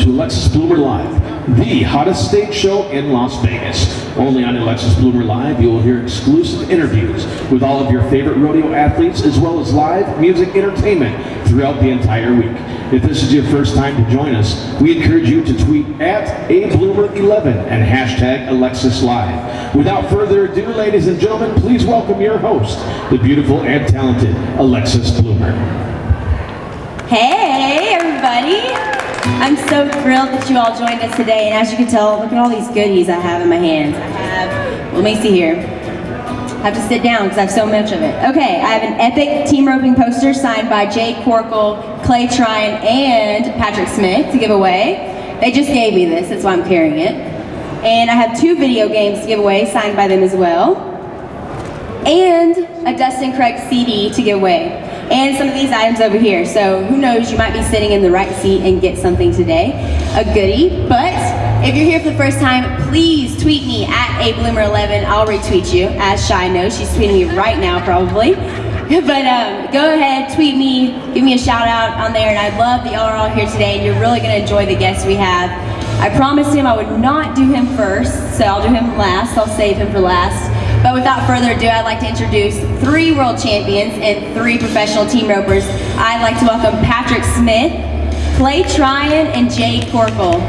to Alexis Bloomer Live, the hottest stage show in Las Vegas. Only on Alexis Bloomer Live, you will hear exclusive interviews with all of your favorite rodeo athletes, as well as live music entertainment throughout the entire week. If this is your first time to join us, we encourage you to tweet at @abloomer11 and hashtag AlexisLive. Without further ado, ladies and gentlemen, please welcome your host, the beautiful and talented Alexis Bloomer. Hey everybody! I'm so thrilled that you all joined us today, and as you can tell, look at all these goodies I have in my hands. Let me see here. I have to sit down because I have so much of it. Okay, I have an epic team roping poster signed by Jade Corkill, Tryan, and Patrick Smith to give away. They just gave me this, that's why I'm carrying it. And I have 2 video games to give away, signed by them as well. And a Dustin Craig CD to give away. And some of these items over here. So who knows, you might be sitting in the right seat and get something today, a goodie. But if you're here for the first time, please tweet me at @abloomer11. I'll retweet you, as Shy knows. She's tweeting me right now probably. But go ahead, tweet me, give me a shout out on there, and I love that y'all are all here today, and you're really gonna enjoy the guests we have. I promised him I would not do him first, so I'll do him last. I'll save him for last. But without further ado, I'd like to introduce 3 world champions and 3 professional team ropers. I'd like to welcome Patrick Smith, Tryan, and Jade Corkill.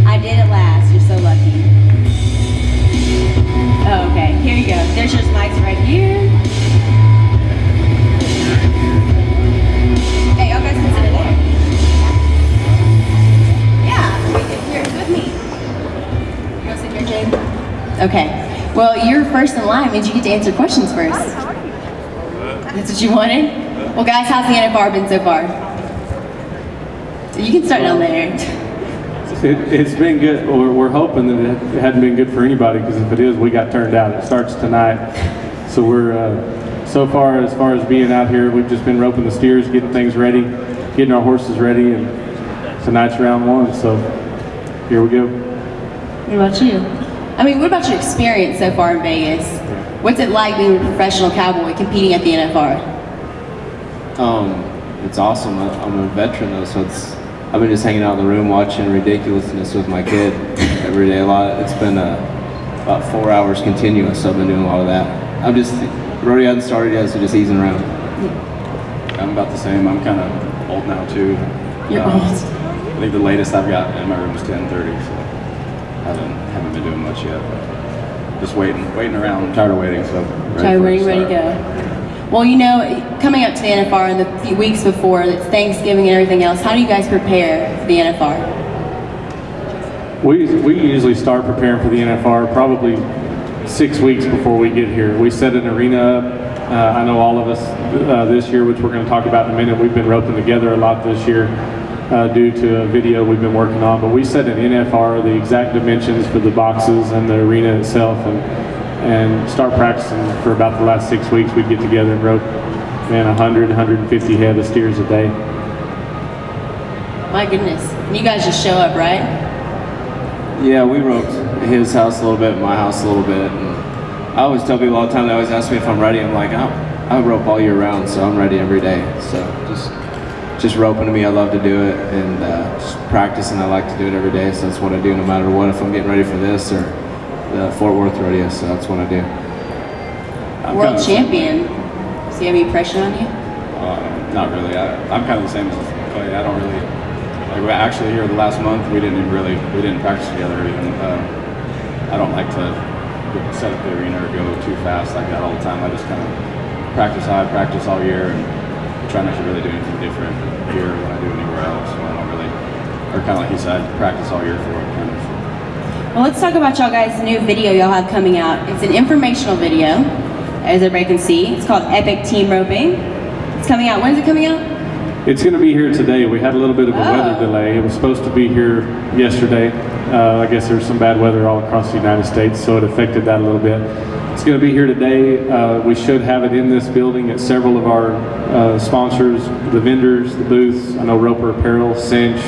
I did it last, you're so lucky. Oh, okay, here you go. There's your mics right here. Hey, y'all guys can sit in there. Okay, well, you're first in line means you get to answer questions first. That's what you wanted? Well, guys, how's the NFR been so far? You can start down there. It's been good. We're hoping that it hadn't been good for anybody, because if it is, we got turned out. It starts tonight. So we're, so far as being out here, we've just been roping the steers, getting things ready, getting our horses ready, and tonight's round 1, so here we go. What about you? I mean, what about your experience so far in Vegas? What's it like being a professional cowboy competing at the NFR? It's awesome. I'm a veteran though, so I've been just hanging out in the room watching ridiculousness with my kid every day. It's been about 4 hours continuous, so I've been doing a lot of that. Rodeo hasn't started yet, so just easing around. I'm about the same. I'm kind of old now too. You're old. I think the latest I've got in my room is 10:30, so I haven't been doing much yet. But just waiting around. I'm tired of waiting, so ready to go. Well, you know, coming up to the NFR in the few weeks before, it's Thanksgiving and everything else. How do you guys prepare for the NFR? We usually start preparing for the NFR probably 6 weeks before we get here. We set an arena up. I know all of us this year, which we're going to talk about in a minute, we've been roping together a lot this year. Due to a video we've been working on, but we set an NFR, the exact dimensions for the boxes and the arena itself, and start practicing for about the last 6 weeks. We'd get together and rope, 100, 150 head of steers a day. My goodness. And you guys just show up, right? Yeah, we roped his house a little bit, my house a little bit. And I always tell people all the time, they always ask me if I'm ready. I'm like, I rope all year round, so I'm ready every day. So just roping to me, I love to do it, and just practicing, I like to do it every day, so that's what I do no matter what, if I'm getting ready for this or the Fort Worth Rodeo, so that's what I do. World champion. Does he have any pressure on you? Not really. I'm kind of the same as Clay. I don't really, actually here the last month, we didn't practice together even. I don't like to set up the arena or go too fast like that all the time. I just kind of practice how I practice all year, and try not to really do anything different here than I do anywhere else. So I don't really, or kind of like he said, practice all year for it, kind of. Well, let's talk about y'all guys' new video y'all have coming out. It's an informational video, as everybody can see. It's called Epic Team Roping. It's coming out. When is it coming out? It's going to be here today. We had a little bit of a weather delay. It was supposed to be here yesterday. I guess there's some bad weather all across the United States, so it affected that a little bit. It's going to be here today. We should have it in this building at several of our sponsors, the vendors, the booths. I know Roper Apparel, Cinch,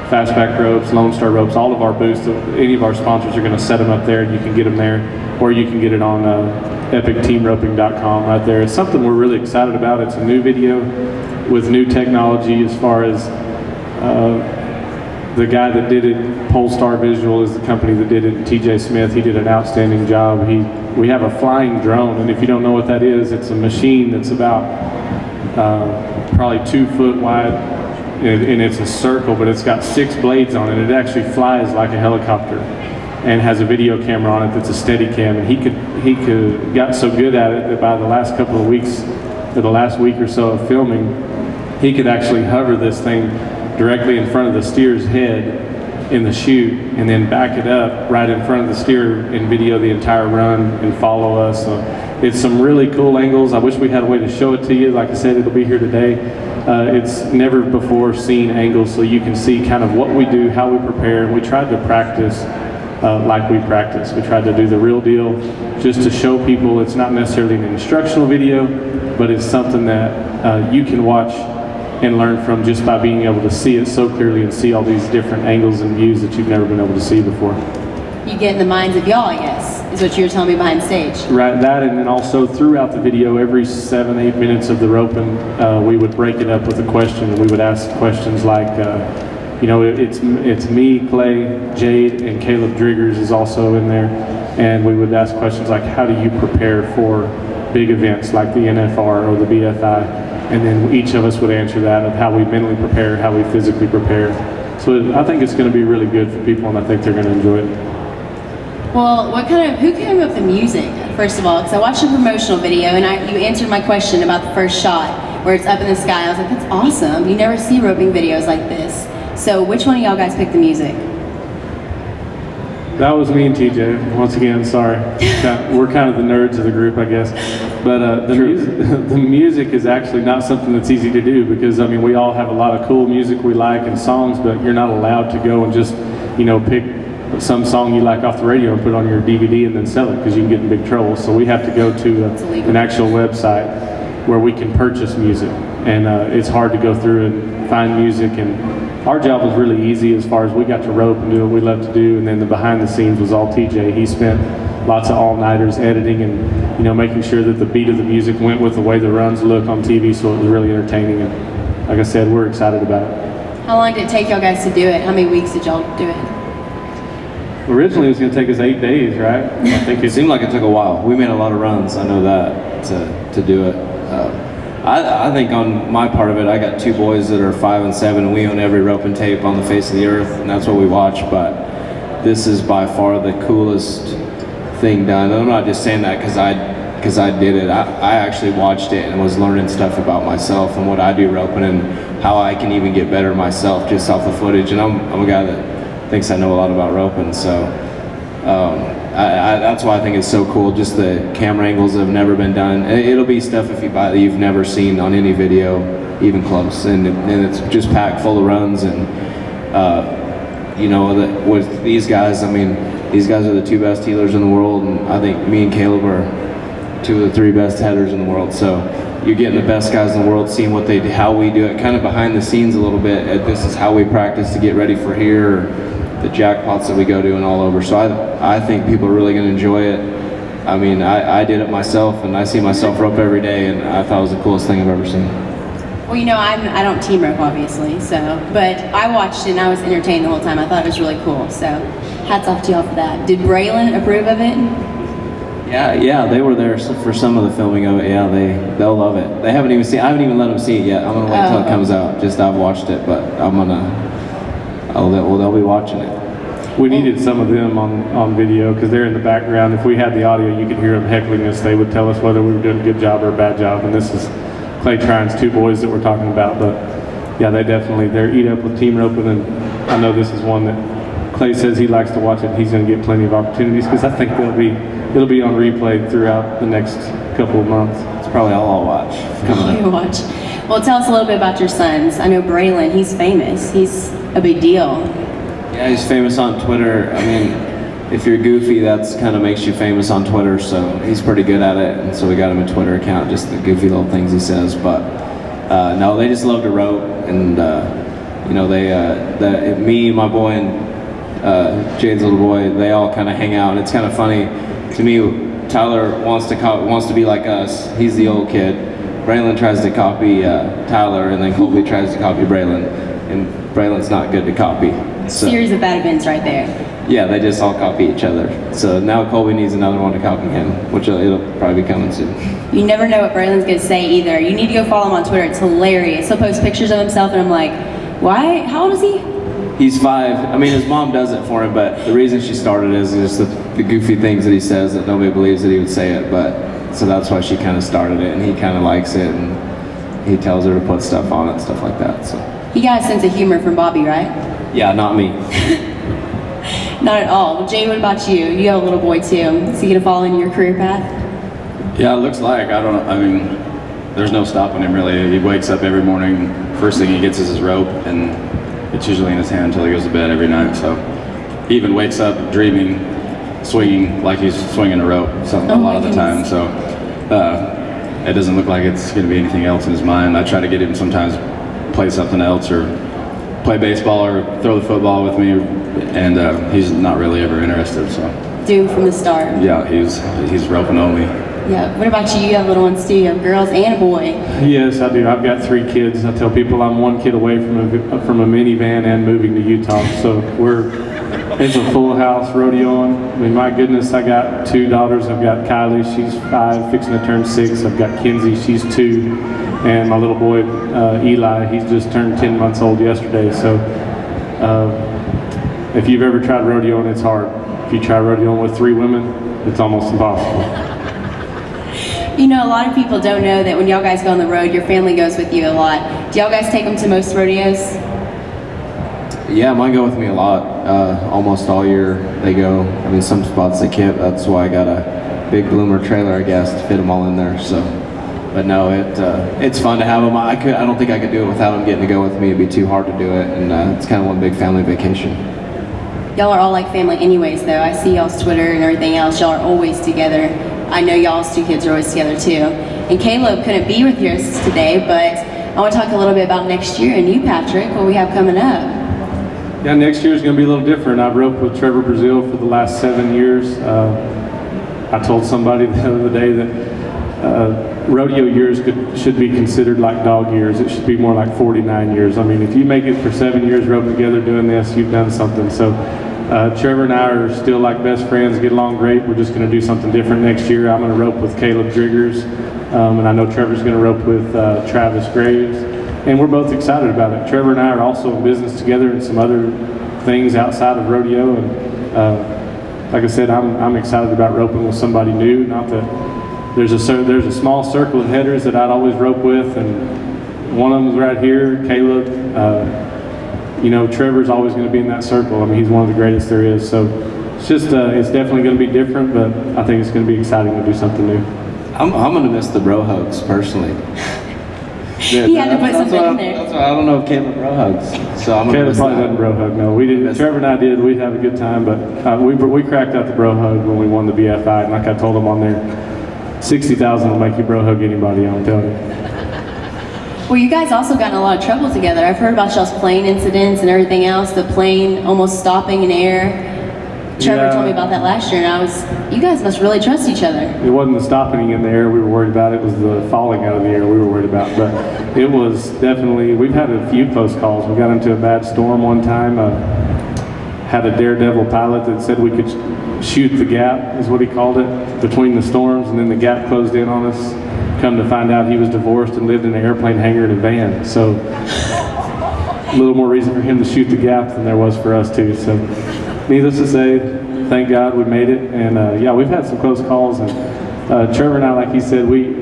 Fastback Ropes, Lone Star Ropes, all of our booths. Any of our sponsors are going to set them up there, and you can get them there, or you can get it on epicteamroping.com right there. It's something we're really excited about. It's a new video with new technology as far as the guy that did it, Polestar Visual is the company that did it, TJ Smith. He did an outstanding job. We have a flying drone, and if you don't know what that is, it's a machine that's about probably 2 foot wide, and it's a circle, but it's got 6 blades on it. It actually flies like a helicopter and has a video camera on it that's a steady cam. And he got so good at it that by the last couple of weeks, or the last week or so of filming, he could actually hover this thing directly in front of the steer's head in the chute, and then back it up right in front of the steer and video the entire run and follow us. So it's some really cool angles. I wish we had a way to show it to you. Like I said, it'll be here today. It's never before seen angles, so you can see kind of what we do, how we prepare, and we tried to practice like we practice. We tried to do the real deal just to show people it's not necessarily an instructional video, but it's something that you can watch and learn from just by being able to see it so clearly and see all these different angles and views that you've never been able to see before. You get in the minds of y'all, I guess, is what you were telling me behind stage. Right, that, and then also throughout the video, every 7-8 minutes of the roping, we would break it up with a question, and we would ask questions like, you know, it's me, Clay, Jade, and Caleb Driggers is also in there, and we would ask questions like, how do you prepare for big events like the NFR or the BFI? And then each of us would answer that of how we mentally prepare, how we physically prepare. So I think it's going to be really good for people, and I think they're going to enjoy it. Well, who came up with the music, first of all? Because I watched a promotional video, and you answered my question about the first shot, where it's up in the sky. I was like, that's awesome. You never see roping videos like this. So which one of y'all guys picked the music? That was me and TJ. Once again, sorry. We're kind of the nerds of the group, I guess. But the music is actually not something that's easy to do, because I mean, we all have a lot of cool music we like and songs, but you're not allowed to go and just, you know, pick some song you like off the radio and put it on your DVD and then sell it, because you can get in big trouble. So we have to go to an actual website where we can purchase music, and it's hard to go through and find music. And our job was really easy as far as we got to rope and do what we love to do, and then the behind the scenes was all TJ. He spent lots of all-nighters editing and, you know, making sure that the beat of the music went with the way the runs look on TV, so it was really entertaining. And like I said, we're excited about it. How long did it take y'all guys to do it? How many weeks did y'all do it? Originally it was going to take us 8 days, right? I think It seemed like it took a while. We made a lot of runs, I know that, to do it. I think on my part of it, I got 2 boys that are 5 and 7, and we own every rope and tape on the face of the earth, and that's what we watch. But this is by far the coolest thing done. And I'm not just saying that because I did it. I actually watched it and was learning stuff about myself and what I do roping and how I can even get better myself just off the footage. And I'm a guy that thinks I know a lot about roping, so that's why I think it's so cool. Just the camera angles that have never been done. It'll be stuff if you buy that you've never seen on any video, even close. And it's just packed full of runs. And you know, with these guys, I mean, these guys are the 2 best heelers in the world, and I think me and Caleb are 2 of the 3 best headers in the world. So you're getting the best guys in the world, seeing what they do, how we do it, kind of behind the scenes a little bit. This is how we practice to get ready for here, the jackpots that we go to and all over. So I think people are really going to enjoy it. I mean, I did it myself, and I see myself rope every day, and I thought it was the coolest thing I've ever seen. Well, you know, I don't team rope, obviously, but I watched it and I was entertained the whole time. I thought it was really cool, so hats off to y'all for that. Did Braylon approve of it? Yeah, they were there for some of the filming of it. Yeah, they'll love it. I haven't even let them see it yet. I'm gonna wait until it comes out. Just I've watched it, but they'll be watching it. We needed some of them on video because they're in the background. If we had the audio, you could hear them heckling us. They would tell us whether we were doing a good job or a bad job. And this is Clay Tryan's 2 boys that we're talking about. But yeah, they're eat up with team roping, and I know this is one that Clay says he likes to watch it. He's going to get plenty of opportunities because I think it'll be on replay throughout the next couple of months. It's probably all I'll watch. You watch. Well, tell us a little bit about your sons. I know Braylon, he's famous. He's a big deal. Yeah, he's famous on Twitter. I mean, if you're goofy, that's kind of makes you famous on Twitter, so he's pretty good at it, and so we got him a Twitter account, just the goofy little things he says. But no, they just love to rope, and you know, me, my boy, and Jade's little boy, they all kind of hang out, and it's kind of funny to me. Tyler wants to be like us. He's the old kid. Braylon tries to copy Tyler, and then Colby tries to copy Braylon, and Braylon's not good to copy. So, Series of bad events right there. yeah, they just all copy each other. So now Colby needs another one to copy him, which it'll probably be coming soon. You never know what Braylon's gonna say either. You need to go follow him on Twitter. It's hilarious. He'll post pictures of himself, and I'm like, why? How old is he? He's 5. I mean, his mom does it for him, but the reason she started is just the goofy things that he says that nobody believes that he would say it. But so that's why she kind of started it, and he kind of likes it, and he tells her to put stuff on it, stuff like that. So He got a sense of humor from Bobby, right? yeah, not me. Not at all. Well, Jay, what about you? You have a little boy too. Is he gonna follow in your career path? Yeah, it looks like. I mean, there's no stopping him really. He wakes up every morning. First thing he gets is his rope, and it's usually in his hand until he goes to bed every night. So he even wakes up dreaming, swinging like he's swinging a rope a lot of the time. So it doesn't look like it's going to be anything else in his mind. I try to get him sometimes play something else or play baseball or throw the football with me, and he's not really ever interested. So Doomed from the start. yeah, he's roping only. Yeah. What about you? You have little ones too. You have girls and a boy. Yes, I do. I've got 3 kids. I tell people I'm 1 kid away from a minivan and moving to Utah. So it's a full house rodeoing. I mean, my goodness, I got 2 daughters. I've got Kylie, she's 5, fixing to turn 6. I've got Kinsey, she's 2, and my little boy Eli, he's just turned 10 months old yesterday. So if you've ever tried rodeoing, it's hard. If you try rodeoing with 3 women, it's almost impossible. You know, a lot of people don't know that when y'all guys go on the road, your family goes with you a lot. Do y'all guys take them to most rodeos? Yeah, mine go with me a lot. Almost all year they go. I mean, some spots they can't. That's why I got a big Bloomer trailer, I guess, to fit them all in there. So, but no, it's fun to have them. I don't think I could do it without them getting to go with me. It'd be too hard to do it, and it's kind of one big family vacation. Y'all are all like family anyways, though. I see y'all's Twitter and everything else. Y'all are always together. I know y'all's 2 kids are always together too. And Caleb couldn't be with us today, but I want to talk a little bit about next year and you, Patrick, what we have coming up. Yeah, next year is going to be a little different. I've roped with Trevor Brazil for the last 7 years. I told somebody the other day that rodeo years should be considered like dog years. It should be more like 49 years. I mean, if you make it for 7 years roping together doing this, you've done something. So Trevor and I are still like best friends, get along great. We're just going to do something different next year. I'm going to rope with Caleb Driggers, and I know Trevor's going to rope with Travis Graves, and we're both excited about it. Trevor and I are also in business together and some other things outside of rodeo, and like I said, I'm excited about roping with somebody new. Not that there's a small circle of headers that I'd always rope with, and one of them's right here, Caleb. You know, Trevor's always going to be in that circle. I mean, he's one of the greatest there is. So it's just, it's definitely going to be different, but I think it's going to be exciting to do something new. I'm going to miss the bro hugs personally. He had to put something in there. That's why I don't know if Caleb bro hugs. So I'm going to Caleb miss probably that. doesn't bro hug. No, we didn't. Trevor and I did. We'd have a good time, but we cracked out the bro hug when we won the BFI. And like I told him on there, 60,000 will make you bro hug anybody. I'm telling you. Well, you guys also got in a lot of trouble together. I've heard about y'all's plane incidents and everything else, the plane almost stopping in air. Trevor told me about that last year, and you guys must really trust each other. It wasn't the stopping in the air we were worried about, it was the falling out of the air we were worried about. But it was definitely, we've had a few close calls. We got into a bad storm one time, had a daredevil pilot that said we could shoot the gap, is what he called it, between the storms, and then the gap closed in on us. Come to find out he was divorced and lived in an airplane hangar in a van. So a little more reason for him to shoot the gap than there was for us too. So needless to say, thank God we made it. And yeah, we've had some close calls. And Trevor and I, like he said, we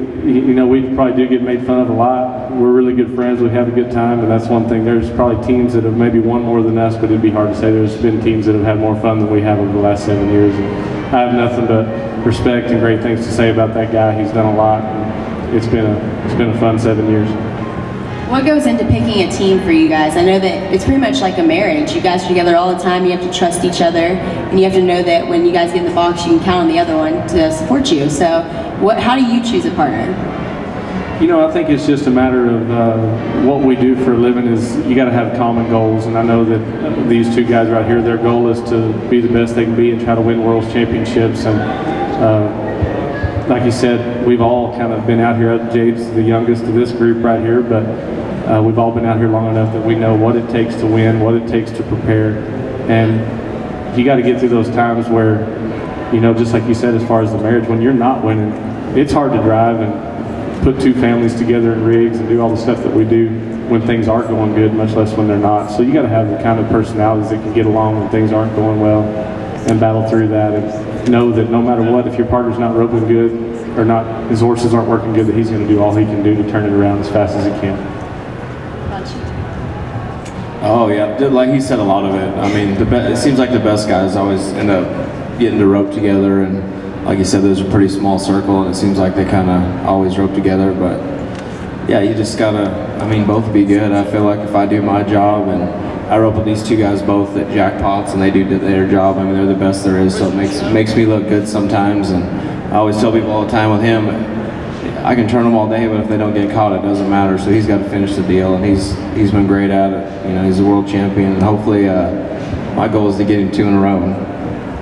probably do get made fun of a lot. We're really good friends. We have a good time, and that's one thing. There's probably teams that have maybe won more than us, but it'd be hard to say. There's been teams that have had more fun than we have over the last 7 years. And I have nothing but respect and great things to say about that guy. He's done a lot. And it's been a fun 7 years. What goes into picking a team for you guys? I know that it's pretty much like a marriage. You guys are together all the time. You have to trust each other, and you have to know that when you guys get in the box, you can count on the other one to support you. So, how do you choose a partner? You know, I think it's just a matter of what we do for a living is you got to have common goals, and I know that these 2 guys right here, their goal is to be the best they can be and try to win world championships. And like you said, we've all kind of been out here. Jade's the youngest of this group right here, but we've all been out here long enough that we know what it takes to win, what it takes to prepare. And you got to get through those times where, you know, just like you said, as far as the marriage, when you're not winning, it's hard to drive and put two families together in rigs and do all the stuff that we do when things aren't going good, much less when they're not. So you got to have the kind of personalities that can get along when things aren't going well and battle through that, and know that no matter what, if your partner's not roping good or not, his horses aren't working good, that he's going to do all he can do to turn it around as fast as he can. Oh yeah, like he said, a lot of it. I mean, it seems like the best guys always end up getting to rope together, and like you said, there's a pretty small circle, and it seems like they kind of always rope together. But yeah, you just gotta, I mean, both be good. I feel like if I do my job, and I rope with these two guys both at jackpots, and they do their job, I mean, they're the best there is, so it makes me look good sometimes. And I always tell people all the time with him, I can turn them all day, but if they don't get caught, it doesn't matter. So he's got to finish the deal, and he's been great at it. You know, he's a world champion, and hopefully, my goal is to get him 2 in a row.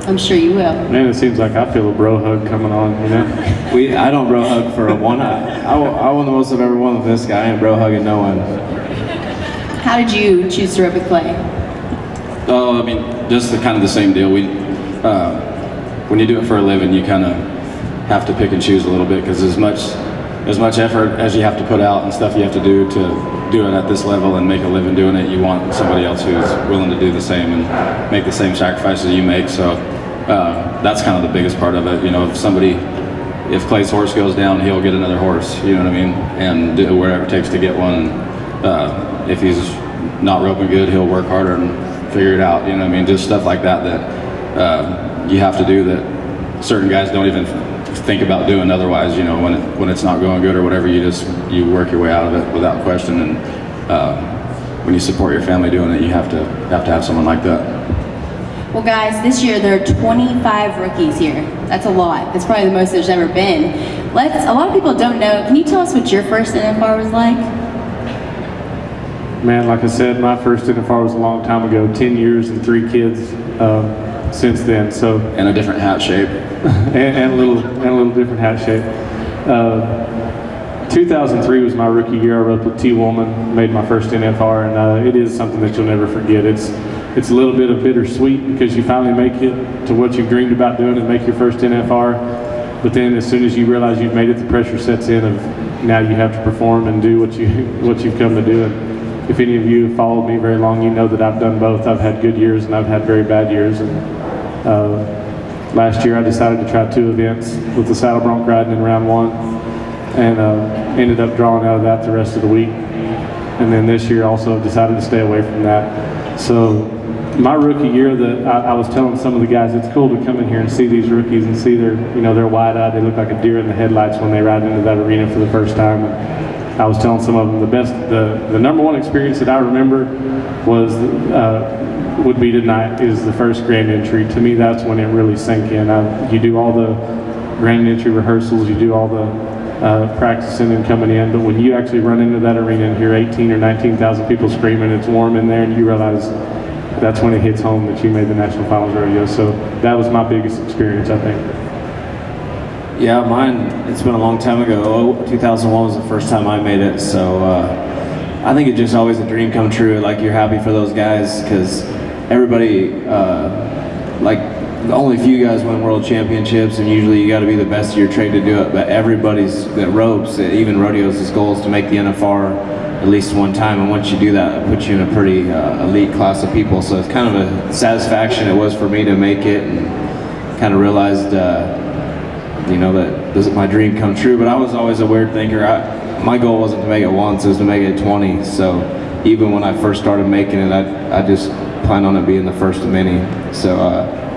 I'm sure you will. Man, it seems like I feel a bro hug coming on, you know? I don't bro hug for a one. I won the most I've ever won with this guy. I ain't bro hugging no one. How did you choose to rope with Clay? Oh, I mean, just kind of the same deal. When you do it for a living, you kind of have to pick and choose a little bit, because as much effort as you have to put out and stuff you have to do it at this level and make a living doing it, you want somebody else who's willing to do the same and make the same sacrifices you make. So that's kind of the biggest part of it. You know, if Clay's horse goes down, he'll get another horse, you know what I mean, and do whatever it takes to get one. If he's not roping good, he'll work harder and figure it out, you know what I mean, just stuff like that you have to do that certain guys don't even think about doing otherwise. You know, when it's not going good or whatever, you work your way out of it without question. And when you support your family doing it, you have to have someone like that. Well, guys, this year there are 25 rookies here. That's a lot. That's probably the most there's ever been. A lot of people don't know. Can you tell us what your first NFR was like? Man, like I said, my first NFR was a long time ago, 10 years and 3 kids since then. So And a different hat shape. and a little different hat shape. 2003 was my rookie year. I roped with T. Woolman, made my first NFR, and it is something that you'll never forget. It's a little bit of bittersweet because you finally make it to what you've dreamed about doing and make your first NFR. But then as soon as you realize you've made it, the pressure sets in of now you have to perform and do what you've come to do. And if any of you have followed me very long, you know that I've done both. I've had good years and I've had very bad years. And last year I decided to try 2 events with the saddle bronc riding in round 1, and ended up drawing out of that the rest of the week. And then this year also decided to stay away from that. So my rookie year, that I was telling some of the guys, it's cool to come in here and see these rookies and see they're wide-eyed. They look like a deer in the headlights when they ride into that arena for the first time. And I was telling some of them the number one experience that I remember would be tonight, is the first grand entry. To me, that's when it really sank in. You do all the grand entry rehearsals, you do all the practicing and coming in, but when you actually run into that arena and hear 18 or 19,000 people screaming, it's warm in there, and you realize that's when it hits home that you made the National Finals Rodeo. So that was my biggest experience, I think. Yeah, mine, it's been a long time ago. 2001 was the first time I made it, so I think it's just always a dream come true. Like, you're happy for those guys, because everybody, like, only few guys win world championships, and usually you got to be the best of your trade to do it, but everybody's that ropes, even rodeos, his goal is to make the NFR at least one time, and once you do that, it puts you in a pretty elite class of people. So it's kind of a satisfaction it was for me to make it, and kind of realized that my dream come true. But I was always a weird thinker. My goal wasn't to make it once, it was to make it 20. So even when I first started making it, I just planned on it being the first of many. So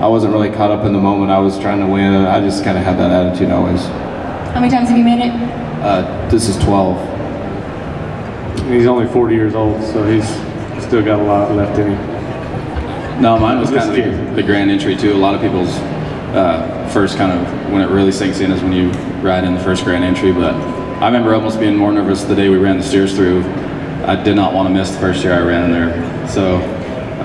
I wasn't really caught up in the moment. I was trying to win, and I just kind of had that attitude always. How many times have you made it? This is 12. He's only 40 years old, so he's still got a lot left in him. No, mine was kind of the grand entry too. A lot of people's first kind of, when it really sinks in, is when you ride in the first grand entry. But I remember almost being more nervous the day we ran the steers through. I did not want to miss the first year I ran in there. So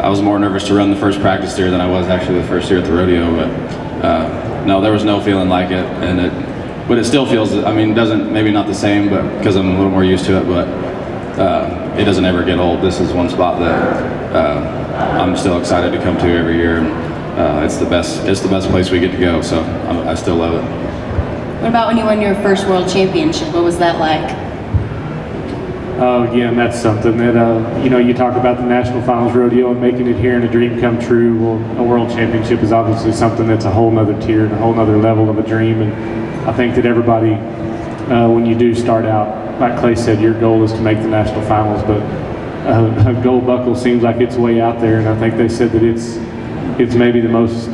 I was more nervous to run the first practice steer than I was actually the first year at the rodeo. But no, there was no feeling like it, and but it still feels, I mean, maybe not the same, but because I'm a little more used to it, but it doesn't ever get old. This is one spot that I'm still excited to come to every year, and it's the best place we get to go, so I still love it. What about when you won your first world championship? What was that like? Oh, again, that's something that, you know, you talk about the National Finals Rodeo and making it here and a dream come true. Well, a world championship is obviously something that's a whole nother tier and a whole nother level of a dream. And I think that everybody, when you do start out, like Clay said, your goal is to make the National Finals, but a gold buckle seems like it's way out there. And I think they said that it's maybe the most,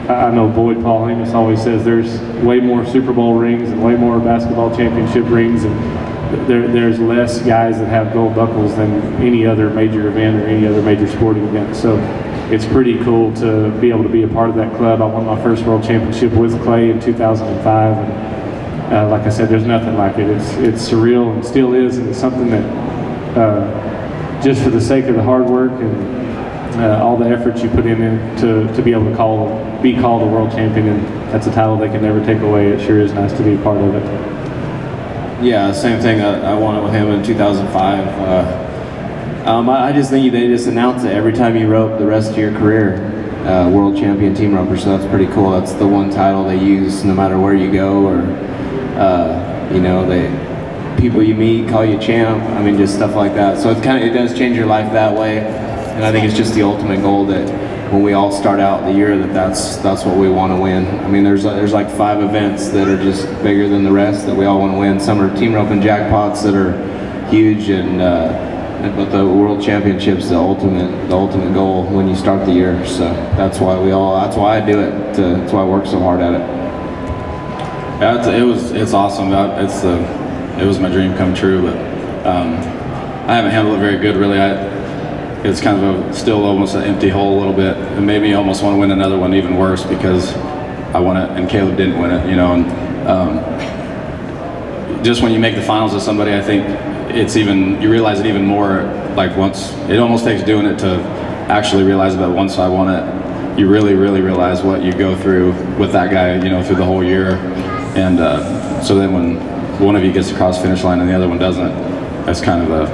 I know Boyd Paul Amos always says there's way more Super Bowl rings and way more basketball championship rings, and there's less guys that have gold buckles than any other major event or any other major sporting event. So it's pretty cool to be able to be a part of that club. I won my first world championship with Clay in 2005, and like I said, there's nothing like it. It's surreal and still is, and it's something that just for the sake of the hard work and all the efforts you put in to be able to be called a world champion, and that's a title they can never take away. It sure is nice to be a part of it. Yeah, same thing. I won it with him in 2005. I just think they just announce it every time you rope the rest of your career, world champion team roper. So that's pretty cool. That's the one title they use no matter where you go, or you know, people you meet call you champ. I mean, just stuff like that. So it does change your life that way. And I think it's just the ultimate goal that when we all start out the year, that's what we want to win. I mean, there's like 5 events that are just bigger than the rest that we all want to win. Some are team roping jackpots that are huge, but the world championship's the ultimate goal when you start the year. So that's why I do it. That's why I work so hard at it. Yeah, it's awesome. It was my dream come true, but I haven't handled it very good, really. It's kind of still almost an empty hole a little bit. It made me almost want to win another one even worse because I won it and Caleb didn't win it, you know. And just when you make the finals with somebody, I think you realize it even more. Like it almost takes doing it to actually realize that once I won it, you really, really realize what you go through with that guy, you know, through the whole year. And so then when one of you gets across the finish line and the other one doesn't, that's kind of a,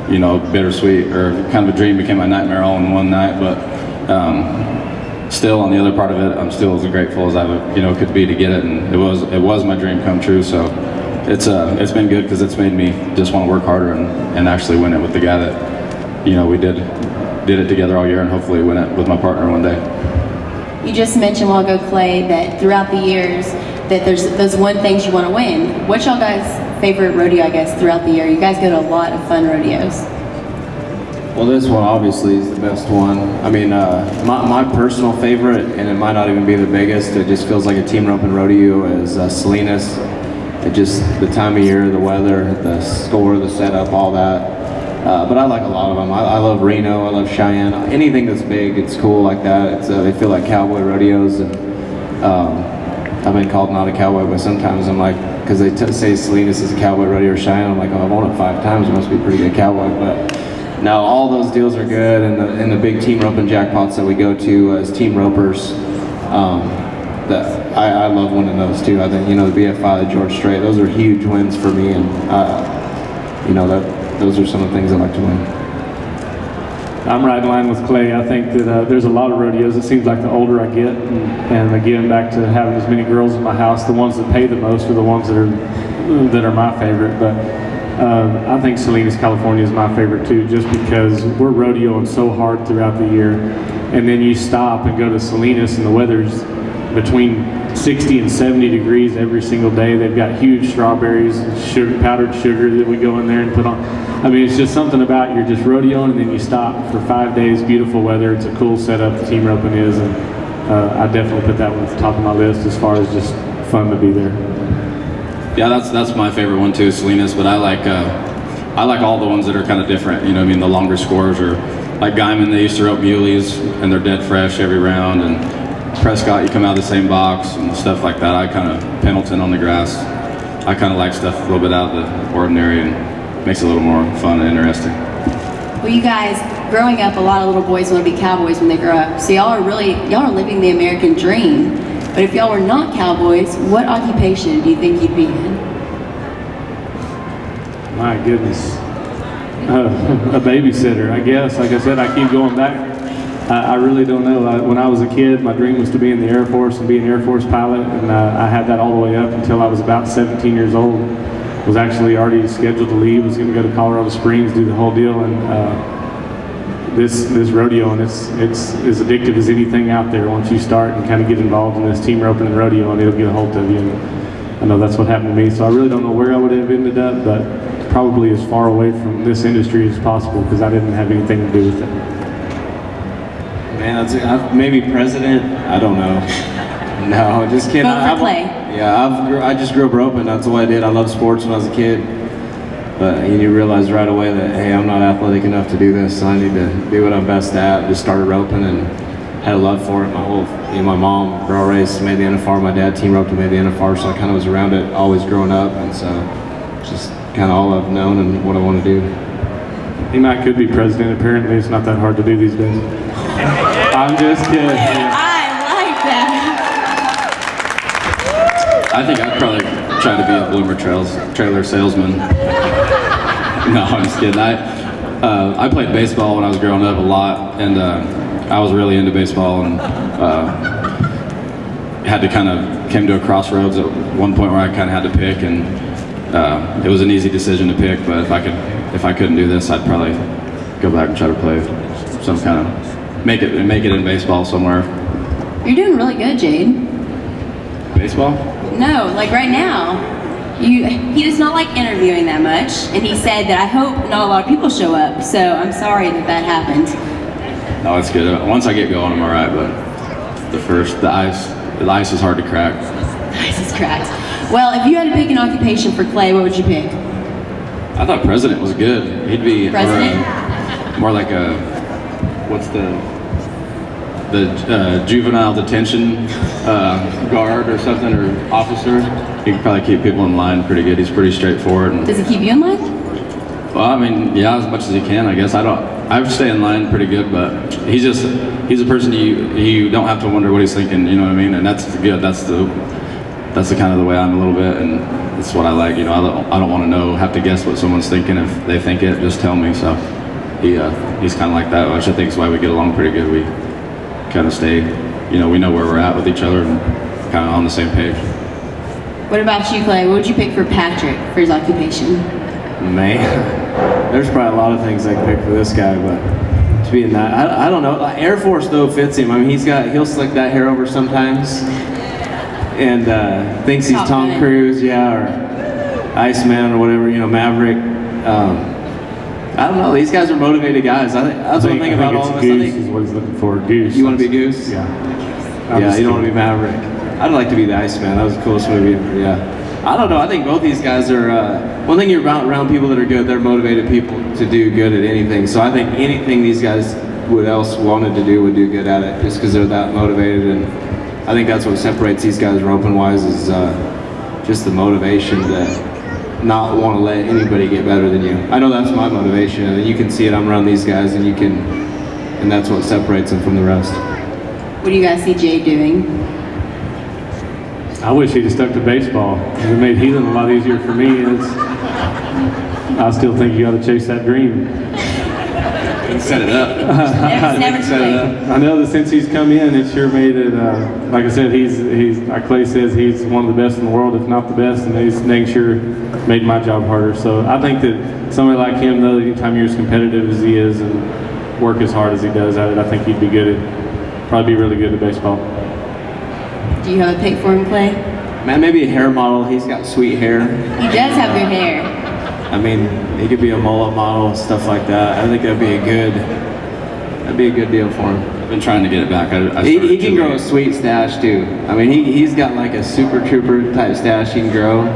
you know, bittersweet, or kind of a dream became a nightmare all in one night. But still, on the other part of it, I'm still as grateful as I, you know, could be to get it, and it was my dream come true. So it's been good because it's made me just want to work harder and actually win it with the guy that, you know, we did it together all year, and hopefully win it with my partner one day. You just mentioned a while ago, Clay, that throughout the years that there's those one things you want to win. What's y'all guys' favorite rodeo, I guess, throughout the year? You guys go to a lot of fun rodeos. Well, this one obviously is the best one. I mean, my personal favorite, and it might not even be the biggest, it just feels like a team roping rodeo, is Salinas. It just, the time of year, the weather, the score, the setup, all that. But I like a lot of them. I love Reno, I love Cheyenne. Anything that's big, it's cool like that. They feel like cowboy rodeos, and I've been called not a cowboy, but sometimes I'm like, because they say Salinas is a cowboy rodeo or Cheyenne, I'm like, oh, I've won it 5 times, it must be a pretty good cowboy. But no, all those deals are good, and the big team roping jackpots that we go to as team ropers, I love winning those too. I think, you know, the BFI, the George Strait, those are huge wins for me, and you know, those are some of the things I like to win. I'm right in line with Clay. I think that there's a lot of rodeos. It seems like the older I get, and again, back to having as many girls in my house, the ones that pay the most are the ones that are my favorite. But I think Salinas, California is my favorite too, just because we're rodeoing so hard throughout the year, and then you stop and go to Salinas, and the weather's between 60 and 70 degrees every single day. They've got huge strawberries, powdered sugar that we go in there and put on. I mean, it's just something about you're just rodeoing, and then you stop for 5 days, beautiful weather. It's a cool setup, the team roping is, and I definitely put that one at the top of my list as far as just fun to be there. Yeah, that's my favorite one too, Salinas. But I like all the ones that are kind of different. You know, I mean, the longer scores, or like Guyman, they used to rope muleys, and they're dead fresh every round. And Prescott, you come out of the same box and stuff like that. I kind of Pendleton on the grass. I kind of like stuff a little bit out of the ordinary, and makes it a little more fun and interesting. Well, you guys, growing up, a lot of little boys want to be cowboys when they grow up. So y'all are living the American dream. But if y'all were not cowboys, what occupation do you think you'd be in? My goodness. A babysitter, I guess. Like I said, I keep going back. I really don't know. When I was a kid, my dream was to be in the Air Force and be an Air Force pilot, and I had that all the way up until I was about 17 years old. Was actually already scheduled to leave. Was going to go to Colorado Springs, do the whole deal, and this rodeo, and it's as addictive as anything out there. Once you start and kind of get involved in this team roping and rodeo, and it'll get a hold of you. And I know that's what happened to me. So I really don't know where I would have ended up, but probably as far away from this industry as possible because I didn't have anything to do with it. Man, maybe president. I don't know. No, just kidding. Vote for Clay. Yeah, I just grew up roping. That's what I did. I loved sports when I was a kid. But you realize right away that, hey, I'm not athletic enough to do this, so I need to do what I'm best at. Just started roping and had a love for it. My mom, girl race, made the NFR. My dad team roped and made the NFR, so I kind of was around it always growing up. And so just kind of all I've known and what I want to do. He might could be president. Apparently, it's not that hard to do these days. I'm just kidding. I like that. I think I'd probably try to be a Bloomer trailer salesman. No, I'm just kidding. I played baseball when I was growing up a lot, and I was really into baseball, and had to came to a crossroads at one point where I kind of had to pick, and it was an easy decision to pick. But if I couldn't do this, I'd probably go back and try to play some kind of make it in baseball somewhere. You're doing really good, Jade. Baseball? No, like right now. He does not like interviewing that much, and he said that I hope not a lot of people show up, so I'm sorry that happened. No, it's good. Once I get going, I'm all right, but the ice is hard to crack. The ice is cracked. Well, if you had to pick an occupation for Clay, what would you pick? I thought president was good. He'd be more like a, what's the juvenile detention guard or something, or officer. He could probably keep people in line pretty good. He's pretty straightforward. And, does he keep you in line? well, I mean, yeah, as much as he can, I guess. I stay in line pretty good, but he's a person you don't have to wonder what he's thinking, you know what I mean? And that's good. That's the kind of the way I'm a little bit, and that's what I like. You know, I don't want to have to guess what someone's thinking. If they think it, just tell me. So he's kind of like that, which I think is why we get along pretty good. We kind of stay, we know where we're at with each other and kind of on the same page. What about you, Clay? What would you pick for Patrick for his occupation? Man, there's probably a lot of things I could pick for this guy, but to be in that, I don't know. Air Force though fits him. I mean, he'll slick that hair over sometimes, and thinks he's Tom Cruise, or Iceman or whatever, Maverick. I don't know. These guys are motivated guys. That's one thing about all of us. Goose is what he's looking for. Goose. You want to be Goose? Yeah. You don't want to be Maverick. I'd like to be the Iceman. That was the coolest movie ever. Yeah. I don't know. I think both these guys are. One thing, you're around people that are good. They're motivated people to do good at anything. So I think anything these guys wanted to do would do good at it, just because they're that motivated. And I think that's what separates these guys roping wise is just the motivation to not want to let anybody get better than you. I know that's my motivation, and you can see it. I'm around these guys, and that's what separates them from the rest. What do you guys see Jade doing? I wish he'd have stuck to baseball. It made healing a lot easier for me. I still think you got to chase that dream. Set it up. Never set it up. I know that since he's come in, it sure made it. Like I said, like Clay says, he's one of the best in the world, if not the best, and he's making sure made my job harder. So I think that somebody like him, though, anytime you're as competitive as he is and work as hard as he does at it, I think he'd be good at, probably be really good at baseball. Do you have a pick for him, Clay? Man, maybe a hair model. He's got sweet hair. He does have good hair. I mean, he could be a mullet model, stuff like that. I think that'd be a good deal for him. I've been trying to get it back. He can grow a sweet stash too. I mean, he's got like a super trooper type stash he can grow.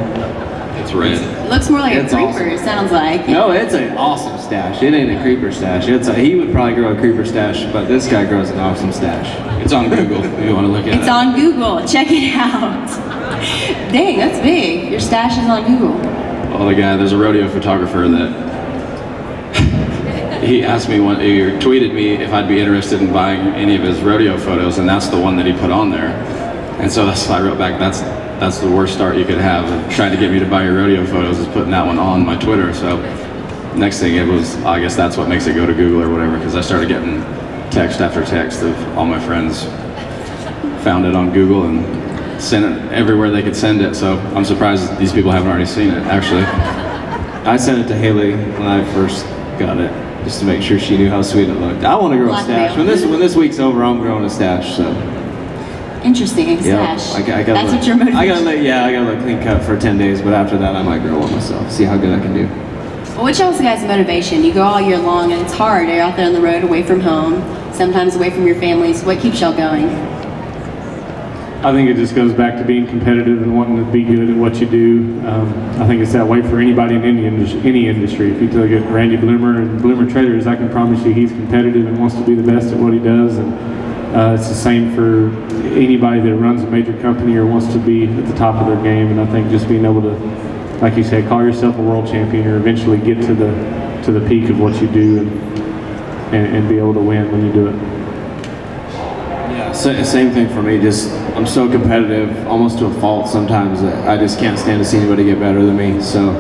It's red. It looks more like a creeper, awesome. It sounds like. No, it's an awesome stash. It ain't a creeper stash. He would probably grow a creeper stash, but this guy grows an awesome stash. It's on Google if you want to look at it. It's on Google. Check it out. Dang, that's big. Your stash is on Google. Well, there's a rodeo photographer that he asked me he tweeted me if I'd be interested in buying any of his rodeo photos, and that's the one that he put on there. And so that's why I wrote back, that's the worst start you could have, of trying to get me to buy your rodeo photos, is putting that one on my Twitter. So next thing it was, I guess that's what makes it go to Google or whatever, because I started getting text after text of all my friends found it on Google and sent it everywhere they could send it. So I'm surprised these people haven't already seen it, actually. I sent it to Haley when I first got it, just to make sure she knew how sweet it looked. I want to grow a stash. When this week's over, I'm growing a stash. So. Interesting, stash. That's what your motivation. I gotta let clean cut for 10 days, but after that I might grow one myself. See how good I can do. Well, what's y'all's guys' motivation? You go all year long and it's hard. You're out there on the road, away from home, sometimes away from your families. What keeps y'all going? I think it just goes back to being competitive and wanting to be good at what you do. I think it's that way for anybody in any industry. If you look at Randy Bloomer and Bloomer Traders, I can promise you he's competitive and wants to be the best at what he does. And it's the same for anybody that runs a major company or wants to be at the top of their game. And I think just being able to, like you said, call yourself a world champion or eventually get to the peak of what you do and be able to win when you do it. Yeah, same thing for me. Just I'm so competitive, almost to a fault sometimes, that I just can't stand to see anybody get better than me. So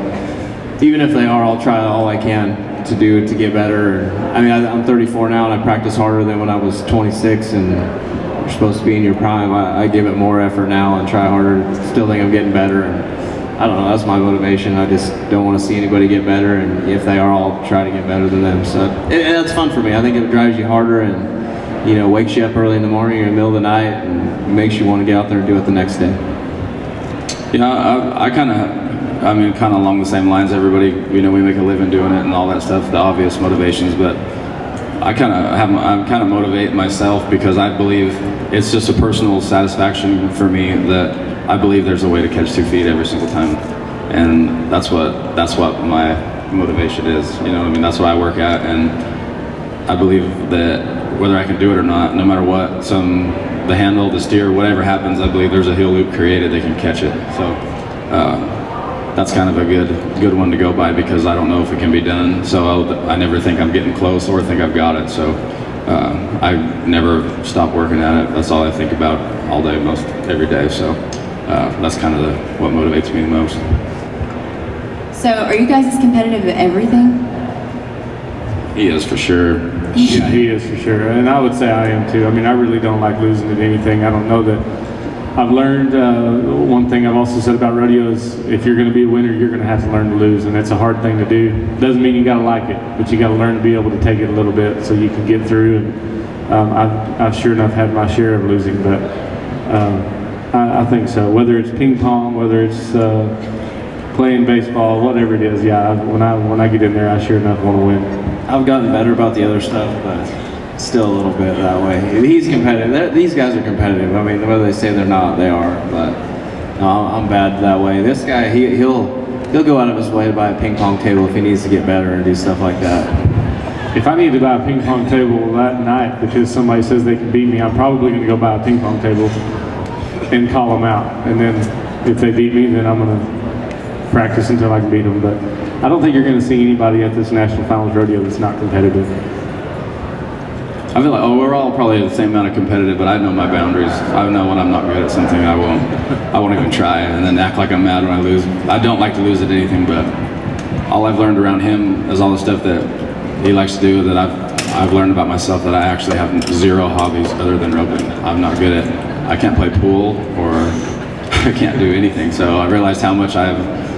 even if they are, I'll try all I can to do to get better. I mean, I'm 34 now and I practice harder than when I was 26, and you're supposed to be in your prime. I give it more effort now and try harder. Still think I'm getting better, and I don't know, that's my motivation. I just don't want to see anybody get better, and if they are, I'll try to get better than them. So and that's fun for me. I think it drives you harder and wakes you up early in the morning or in the middle of the night and makes you want to get out there and do it the next day. Yeah, I kind of along the same lines. Everybody, we make a living doing it and all that stuff, the obvious motivations, but I'm kind of motivate myself because I believe it's just a personal satisfaction for me that I believe there's a way to catch 2 feet every single time, and that's what my motivation is. That's what I work at, and I believe that whether I can do it or not, no matter what, the handle, the steer, whatever happens, I believe there's a heel loop created that can catch it. So that's kind of a good one to go by because I don't know if it can be done. So I never think I'm getting close or think I've got it. So I never stop working at it. That's all I think about all day, most every day. So that's kind of what motivates me the most. So are you guys as competitive at everything? He is for sure. Yeah, he is for sure, and I would say I am too. I mean, I really don't like losing at anything. I don't know that I've learned one thing I've also said about rodeo is if you're going to be a winner, you're going to have to learn to lose, and it's a hard thing to do. Doesn't mean you got to like it, but you got to learn to be able to take it a little bit so you can get through. And I've sure enough had my share of losing, but I think so. Whether it's ping pong, whether it's playing baseball, whatever it is, yeah. When I get in there, I sure enough want to win. I've gotten better about the other stuff, but still a little bit that way. He's competitive. These guys are competitive. I mean, whether they say they're not, they are. But no, I'm bad that way. This guy, he'll go out of his way to buy a ping pong table if he needs to get better and do stuff like that. If I need to buy a ping pong table that night because somebody says they can beat me, I'm probably going to go buy a ping pong table and call them out. And then if they beat me, then I'm going to practice until I can beat them. But I don't think you're going to see anybody at this National Finals Rodeo that's not competitive. I feel like, we're all probably the same amount of competitive, but I know my boundaries. I know when I'm not good at something, I won't even try, and then act like I'm mad when I lose. I don't like to lose at anything, but all I've learned around him is all the stuff that he likes to do that I've learned about myself, that I actually have zero hobbies other than roping. I'm not good at, I can't play pool, or I can't do anything, so I realized how much I've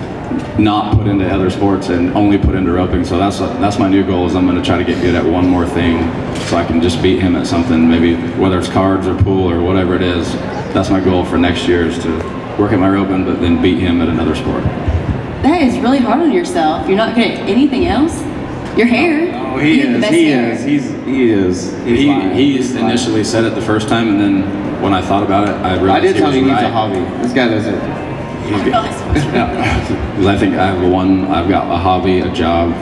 not put into other sports and only put into roping. So that's my new goal, is I'm going to try to get good at one more thing so I can just beat him at something, maybe whether it's cards or pool or whatever it is. That's my goal for next year, is to work at my roping but then beat him at another sport. That is really hard on yourself. You're not good at anything else? Your hair. Oh, he is. He initially said it the first time, and then when I thought about it, I realized I did tell him he needs right. a hobby. This guy doesn't. Because I think I've got a hobby, a job,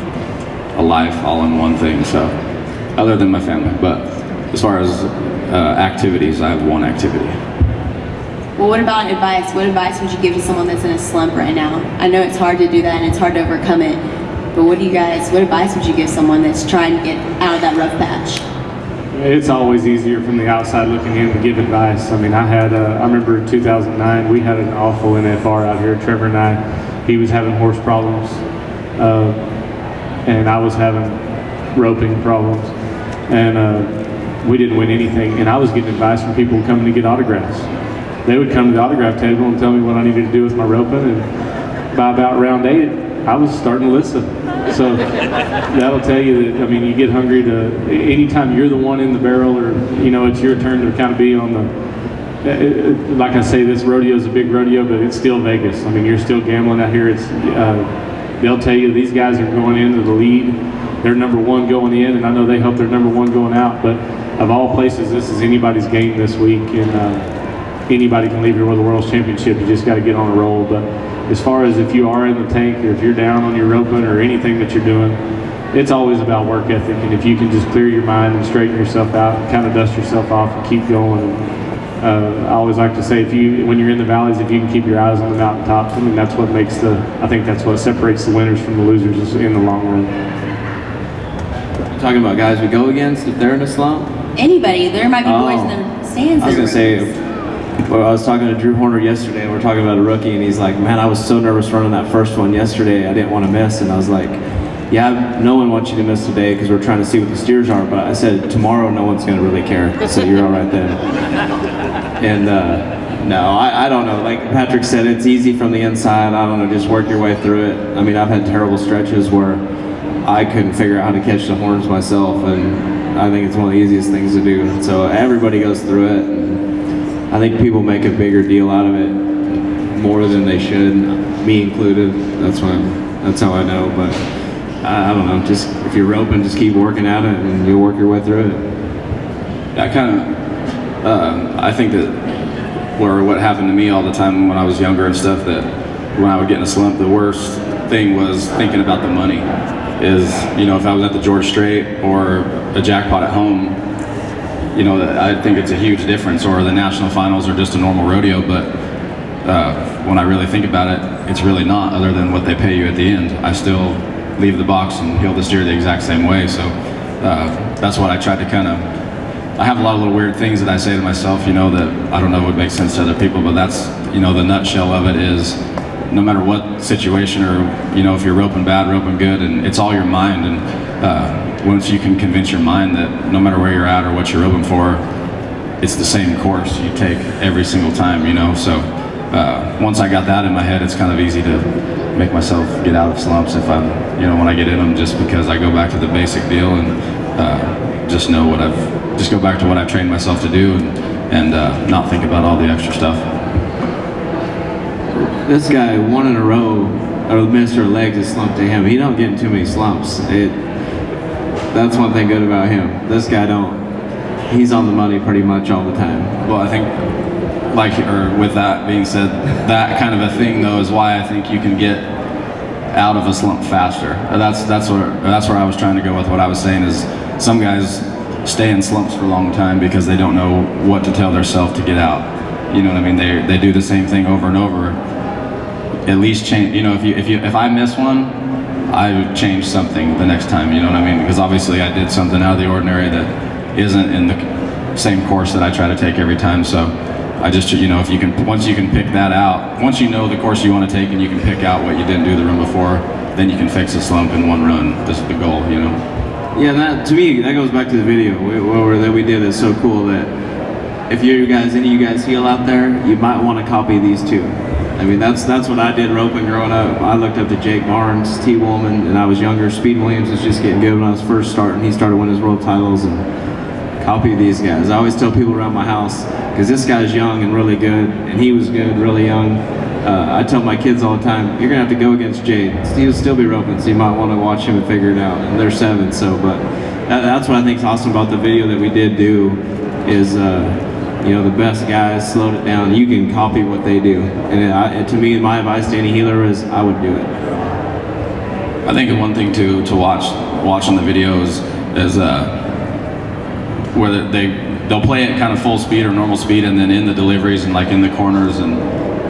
a life, all in one thing. So, other than my family, but as far as activities, I have one activity. Well, what about advice? What advice would you give to someone that's in a slump right now? I know it's hard to do that and it's hard to overcome it, but what advice would you give someone that's trying to get out of that rough patch? it's always easier from the outside looking in to give advice. I mean, I remember in 2009, we had an awful NFR out here, Trevor and I. He was having horse problems, and I was having roping problems. And we didn't win anything. And I was getting advice from people coming to get autographs. They would come to the autograph table and tell me what I needed to do with my roping. And by about round 8, I was starting to listen. So that'll tell you that, I mean, you get hungry to, anytime you're the one in the barrel, or, you know, it's your turn to kind of be on the, like I say, this rodeo is a big rodeo, but it's still Vegas. I mean, you're still gambling out here. It's, they'll tell you these guys are going into the lead. They're number 1 going in, and I know they hope they're number 1 going out, but of all places, this is anybody's game this week, and anybody can leave here with a World Championship. You just got to get on a roll. But as far as if you are in the tank, or if you're down on your roping, or anything that you're doing, it's always about work ethic, and if you can just clear your mind and straighten yourself out, and kind of dust yourself off and keep going. I always like to say, when you're in the valleys, if you can keep your eyes on the mountaintops, I mean, that's what makes I think that's what separates the winners from the losers in the long run. Talking about guys we go against if they're in a slump? Anybody. There might be boys in the stands. I was going to say, well, I was talking to Drew Horner yesterday, and we're talking about a rookie, and he's like, man, I was so nervous running that first one yesterday, I didn't want to miss. And I was like, yeah, no one wants you to miss today because we're trying to see what the steers are, but I said, tomorrow no one's going to really care, so you're all right then. And no, I don't know. Like Patrick said, it's easy from the inside. I don't know, just work your way through it. I mean, I've had terrible stretches where I couldn't figure out how to catch the horns myself, and I think it's one of the easiest things to do. So everybody goes through it, and I think people make a bigger deal out of it more than they should, me included. That's how I know. But I don't know, just if you're roping, just keep working at it and you'll work your way through it. I think that what happened to me all the time when I was younger and stuff, that when I would get in a slump, the worst thing was thinking about the money. Is, you know, if I was at the George Strait or a jackpot at home, you know, I think it's a huge difference, or the National Finals or just a normal rodeo, but when I really think about it, it's really not, other than what they pay you at the end. I still leave the box and heel the steer the exact same way, so that's what I tried to kind of, I have a lot of little weird things that I say to myself, you know, that I don't know would make sense to other people, but that's, you know, the nutshell of it is, no matter what situation, or, you know, if you're roping bad, roping good, and it's all your mind, and once you can convince your mind that no matter where you're at or what you're roping for, it's the same course you take every single time, you know, so once I got that in my head, it's kind of easy to make myself get out of slumps if I'm, you know, when I get in them, just because I go back to the basic deal and just know just go back to what I've trained myself to do, and not think about all the extra stuff. This guy, 1 in a row, or Minister of Legs is slumped to him. He don't get in too many slumps. That's one thing good about him. This guy don't. He's on the money pretty much all the time. Well, I think, with that being said, that kind of a thing though is why I think you can get out of a slump faster. That's where I was trying to go with what I was saying, is some guys stay in slumps for a long time because they don't know what to tell themselves to get out. You know what I mean? They do the same thing over and over. At least change, you know, if I miss one, I change something the next time, you know what I mean? Because obviously I did something out of the ordinary that isn't in the same course that I try to take every time. So I just, you know, once you can pick that out, once you know the course you want to take and you can pick out what you didn't do the run before, then you can fix a slump in one run. This is the goal, you know? Yeah, that, to me, that goes back to the video that we did. It's so cool that if any of you guys heel out there, you might want to copy these two. I mean, that's what I did roping growing up. I looked up to Jake Barnes, T. Woolman, and I was younger. Speed Williams was just getting good when I was first starting. He started winning his world titles, and copy these guys. I always tell people around my house, because this guy's young and really good, and he was good, really young. I tell my kids all the time, you're gonna have to go against Jade. He'll still be roping, so you might want to watch him and figure it out. And they're 7, so, but that's what I think is awesome about the video that we did do, is you know, the best guys slowed it down. You can copy what they do, and to me, my advice to any healer is I would do it. I think one thing to watch on the videos is where they'll play it kind of full speed or normal speed, and then in the deliveries and like in the corners and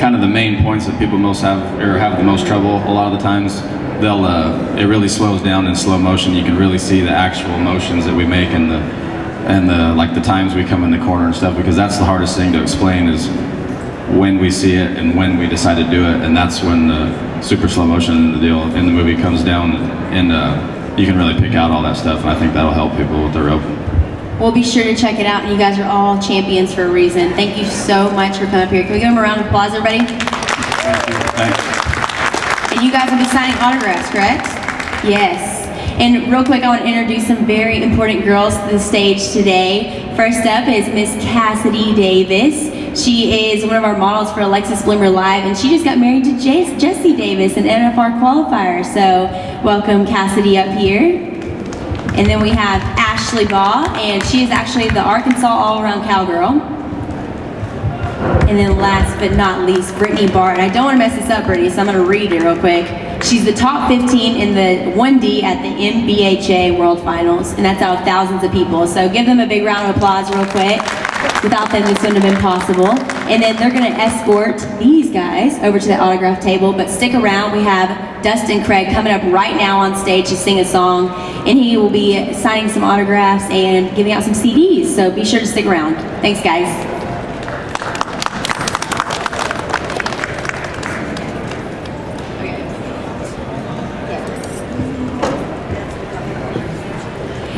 kind of the main points that people most have the most trouble. A lot of the times, it really slows down in slow motion. You can really see the actual motions that we make, and and the times we come in the corner and stuff, because that's the hardest thing to explain is when we see it and when we decide to do it, and that's when the super slow motion in the deal in the movie comes down, and you can really pick out all that stuff, and I think that'll help people with their roping. We'll be sure to check it out, and you guys are all champions for a reason. Thank you so much for coming up here. Can we give them a round of applause, everybody? Thank you. Thanks. And you guys will be signing autographs, correct? Yes. And real quick, I want to introduce some very important girls to the stage today. First up is Miss Cassidy Davis. She is one of our models for Alexis Bloomer Live, and she just got married to Jesse Davis, an NFR qualifier. So welcome Cassidy up here. And then we have Ashley Baugh, and she is actually the Arkansas All-Around Cowgirl. And then last but not least, Brittany Barton. I don't want to mess this up, Brittany, so I'm going to read it real quick. She's the top 15 in the 1D at the MBHA World Finals, and that's out of thousands of people. So give them a big round of applause real quick. Without them, this wouldn't have been possible. And then they're going to escort these guys over to the autograph table, but stick around. We have Dustin Craig coming up right now on stage to sing a song, and he will be signing some autographs and giving out some CDs, so be sure to stick around. Thanks, guys.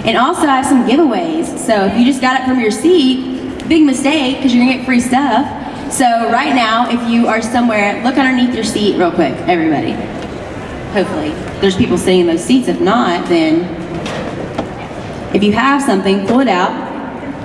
And also I have some giveaways. So if you just got it from your seat, big mistake, because you're gonna get free stuff. So right now, if you are somewhere, look underneath your seat real quick, everybody. Hopefully. There's people sitting in those seats. If not, then if you have something, pull it out.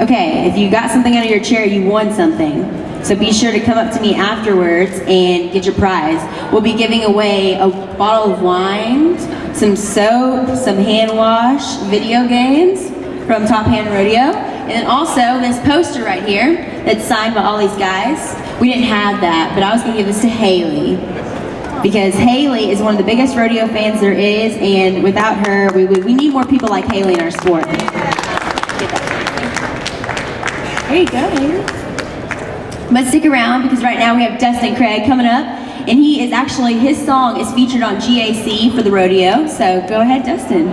Okay, if you got something under your chair, you won something. So be sure to come up to me afterwards and get your prize. We'll be giving away a bottle of wine, some soap, some hand wash, video games from Top Hand Rodeo, and then also this poster right here that's signed by all these guys. We didn't have that, but I was gonna give this to Haley, because Haley is one of the biggest rodeo fans there is, and without her, we need more people like Haley in our sport. There you go, Haley. But stick around, because right now we have Dustin Craig coming up, and he is actually, his song is featured on GAC for the rodeo, so go ahead, Dustin.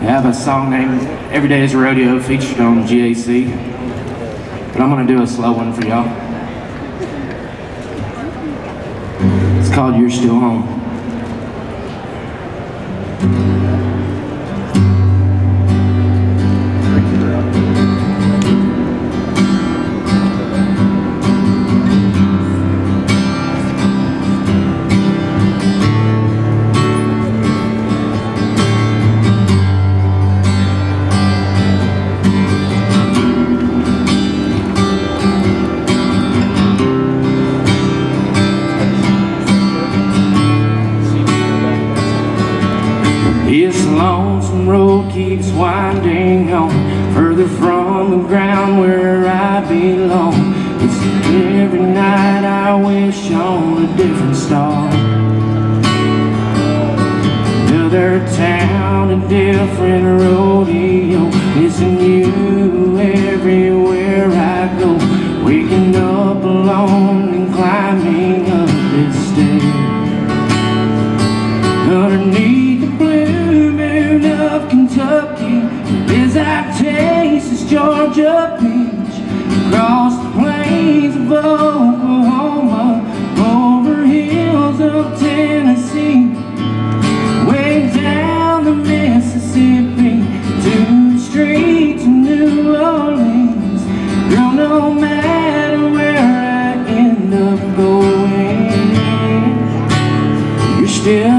I have a song named Every Day is a Rodeo featured on GAC, but I'm gonna do a slow one for y'all. It's called You're Still Home. This lonesome road keeps winding on, further from the ground where I belong. It's every night I wish on a different star. Another town, a different rodeo, missing you everywhere I go. Waking up alone and climbing up this stair. Underneath the blue moon of Kentucky, as I taste this Georgia peach, across the plains of Oklahoma, over hills of Tennessee, way down the Mississippi, to the streets of New Orleans. Girl, no matter where I end up going, you're still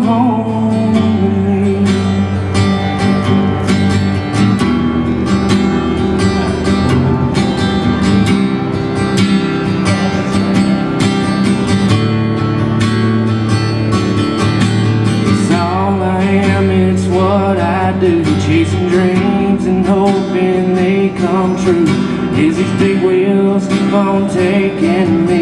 home with me. It's all I am, it's what I do, chasing dreams and hoping they come true. As these big wheels keep on taking me